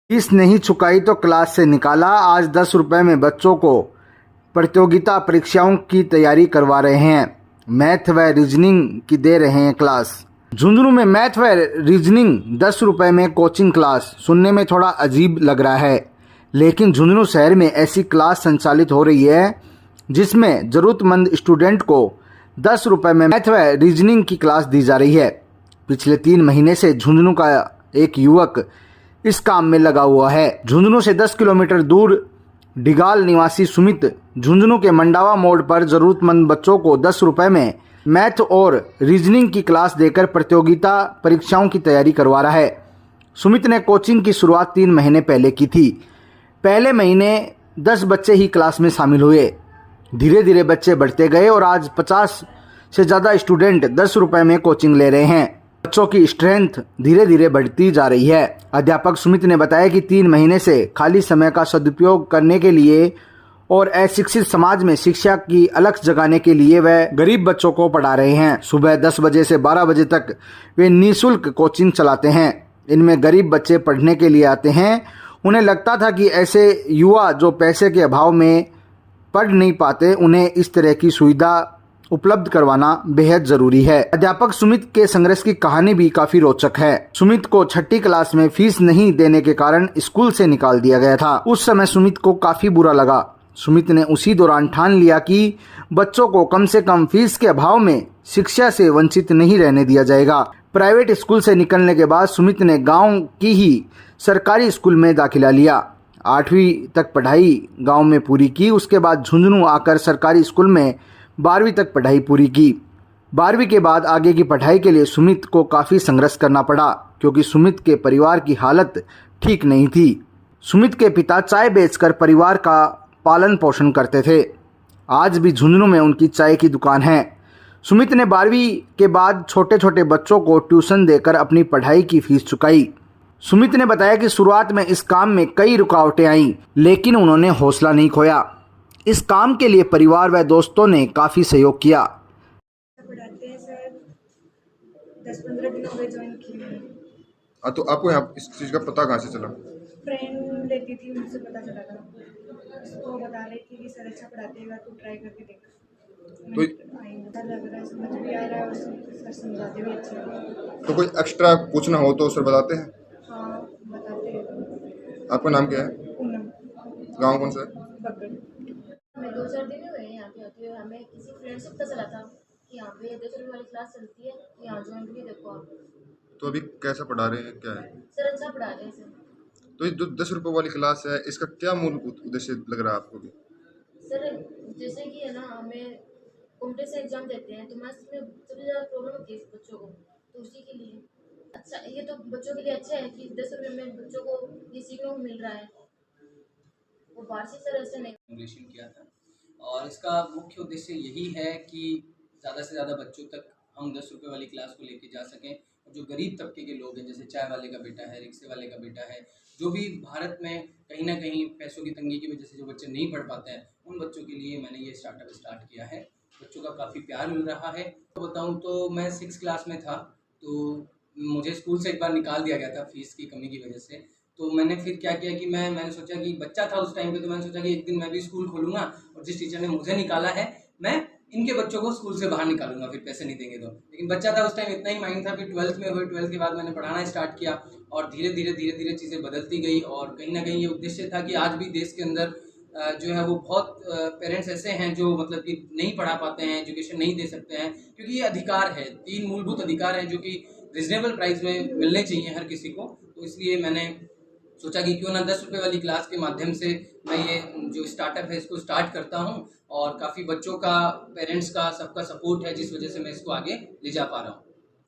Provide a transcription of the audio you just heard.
Fees नहीं चुकाई तो क्लास से निकाला। आज 10 रुपए में बच्चों को प्रतियोगिता परीक्षाओं की तैयारी करवा रहे हैं। मैथ व रीजनिंग की दे रहे हैं क्लास। झुंझुनू में मैथ व रीजनिंग 10 रुपए में कोचिंग क्लास। सुनने में थोड़ा अजीब लग रहा है, लेकिन झुंझुनू शहर में ऐसी क्लास संचालित हो रही है जिसमें ज़रूरतमंद स्टूडेंट को 10 रुपए में मैथ व रीजनिंग की क्लास दी जा रही है। पिछले 3 महीने से झुंझुनू का एक युवक इस काम में लगा हुआ है। झुंझुनू से 10 किलोमीटर दूर डिगाल निवासी सुमित झुंझुनू के मंडावा मोड़ पर जरूरतमंद बच्चों को 10 रुपए में मैथ और रीजनिंग की क्लास देकर प्रतियोगिता परीक्षाओं की तैयारी करवा रहा है। सुमित ने कोचिंग की शुरुआत 3 महीने पहले की थी। पहले महीने 10 बच्चे ही क्लास में शामिल हुए। धीरे धीरे बच्चे बढ़ते गए और आज 50 से ज़्यादा स्टूडेंट 10 रुपए में कोचिंग ले रहे हैं। बच्चों की स्ट्रेंथ धीरे धीरे बढ़ती जा रही है। अध्यापक सुमित ने बताया कि 3 महीने से खाली समय का सदुपयोग करने के लिए और अशिक्षित समाज में शिक्षा की अलख जगाने के लिए वह गरीब बच्चों को पढ़ा रहे हैं। सुबह 10 बजे से 12 बजे तक वे निःशुल्क कोचिंग चलाते हैं। इनमें गरीब बच्चे पढ़ने के लिए आते हैं। उन्हें लगता था कि ऐसे युवा जो पैसे के अभाव में पढ़ नहीं पाते, उन्हें इस तरह की सुविधा उपलब्ध करवाना बेहद जरूरी है। अध्यापक सुमित के संघर्ष की कहानी भी काफी रोचक है। सुमित को 6ठी क्लास में फीस नहीं देने के कारण स्कूल से निकाल दिया गया था। उस समय सुमित को काफी बुरा लगा। सुमित ने उसी दौरान ठान लिया कि बच्चों को कम से कम फीस के अभाव में शिक्षा से वंचित नहीं रहने दिया जाएगा। प्राइवेट स्कूल से निकलने के बाद सुमित ने गाँव की ही सरकारी स्कूल में दाखिला लिया। 8वीं तक पढ़ाई गाँव में पूरी की। उसके बाद झुंझुनू आकर सरकारी स्कूल में 12वीं तक पढ़ाई पूरी की। 12वीं के बाद आगे की पढ़ाई के लिए सुमित को काफ़ी संघर्ष करना पड़ा, क्योंकि सुमित के परिवार की हालत ठीक नहीं थी। सुमित के पिता चाय बेचकर परिवार का पालन पोषण करते थे। आज भी झुंझुनू में उनकी चाय की दुकान है। सुमित ने 12वीं के बाद छोटे छोटे बच्चों को ट्यूशन देकर अपनी पढ़ाई की फीस चुकाई। सुमित ने बताया कि शुरुआत में इस काम में कई रुकावटें आईं, लेकिन उन्होंने हौसला नहीं खोया। इस काम के लिए परिवार व दोस्तों ने काफी सहयोग किया। पढ़ाते हैं सर, 10-15 दिन हो गए ज्वाइन किए हैं। तो आपको यहाँ इस चीज़ का पता कहाँ से चला? फ्रेंड लेती थी, उनसे पता चला था। उसको बता रही थी कि सर अच्छा पढ़ाते हैं, तू ट्राई करके देख। तो अच्छा लग रहा है, समझ भी आ रहा है और सर समझाते भी अच्छे हैं। तो कोई एक्स्ट्रा पूछना हो तो सर बताते हैं? हाँ बताते हैं। आपका नाम क्या है? पूनम। गाँव कौन सा है? बगल। हमें 2-4 दिन हुए हैं यहाँ पे आते हुए। हमें किसी फ्रेंड से पता चला था कि यहाँ पे 10 रुपये वाली क्लास चलती है, यहाँ ज्वाइन करिए, देखो आप। तो अभी कैसा पढ़ा रहे हैं, क्या है? सर अच्छा पढ़ा रहे हैं सर। तो ये जो 10 रुपये वाली क्लास है, इसका क्या मूल उद्देश्य लग रहा है आपको भी? सर जैसे कि है ना, हमें कॉम्पिटिशन एग्जाम देते हैं तो मैथ्स में सबसे ज़्यादा प्रॉब्लम होती है बच्चों को, तो उसी के लिए अच्छा, ये तो बच्चों के लिए अच्छा है कि 10 रुपये में बच्चों को ये सीखने को मिल रहा है। वो वार्षिक सर ऐसे नहीं किया था, और इसका मुख्य उद्देश्य यही है कि ज़्यादा से ज़्यादा बच्चों तक हम 10 रुपये वाली क्लास को लेके जा सकें। और जो गरीब तबके के लोग हैं, जैसे चाय वाले का बेटा है, रिक्शे वाले का बेटा है, जो भी भारत में कहीं ना कहीं पैसों की तंगी की वजह से जो बच्चे नहीं पढ़ पाते हैं, उन बच्चों के लिए मैंने ये स्टार्टअप स्टार्ट किया है। बच्चों का काफ़ी प्यार मिल रहा है। तो बताऊँ तो मैं 6 क्लास में था, तो मुझे स्कूल से एक बार निकाल दिया गया था फीस की कमी की वजह से। तो मैंने फिर क्या किया कि मैंने सोचा कि बच्चा था उस टाइम पे, तो मैंने सोचा कि एक दिन मैं भी स्कूल खोलूँगा और जिस टीचर ने मुझे निकाला है, मैं इनके बच्चों को स्कूल से बाहर निकालूंगा, फिर पैसे नहीं देंगे तो। लेकिन बच्चा था उस टाइम, इतना ही माइंड था। फिर 12th में हुई, 12th के बाद मैंने पढ़ाना स्टार्ट किया और धीरे धीरे चीज़ें बदलती गई। और कहीं ना कहीं ये उद्देश्य था कि आज भी देश के अंदर जो है वो बहुत पेरेंट्स ऐसे हैं जो मतलब कि नहीं पढ़ा पाते हैं, एजुकेशन नहीं दे सकते हैं, क्योंकि ये अधिकार है, 3 मूलभूत अधिकार हैं जो कि रिजनेबल प्राइस में मिलने चाहिए हर किसी को। तो इसलिए मैंने सोचा कि क्यों ना 10 रुपये वाली क्लास के माध्यम से मैं ये जो स्टार्टअप है इसको स्टार्ट करता हूँ। और काफ़ी बच्चों का, पेरेंट्स का, सबका सपोर्ट है, जिस वजह से मैं इसको आगे ले जा पा रहा हूँ।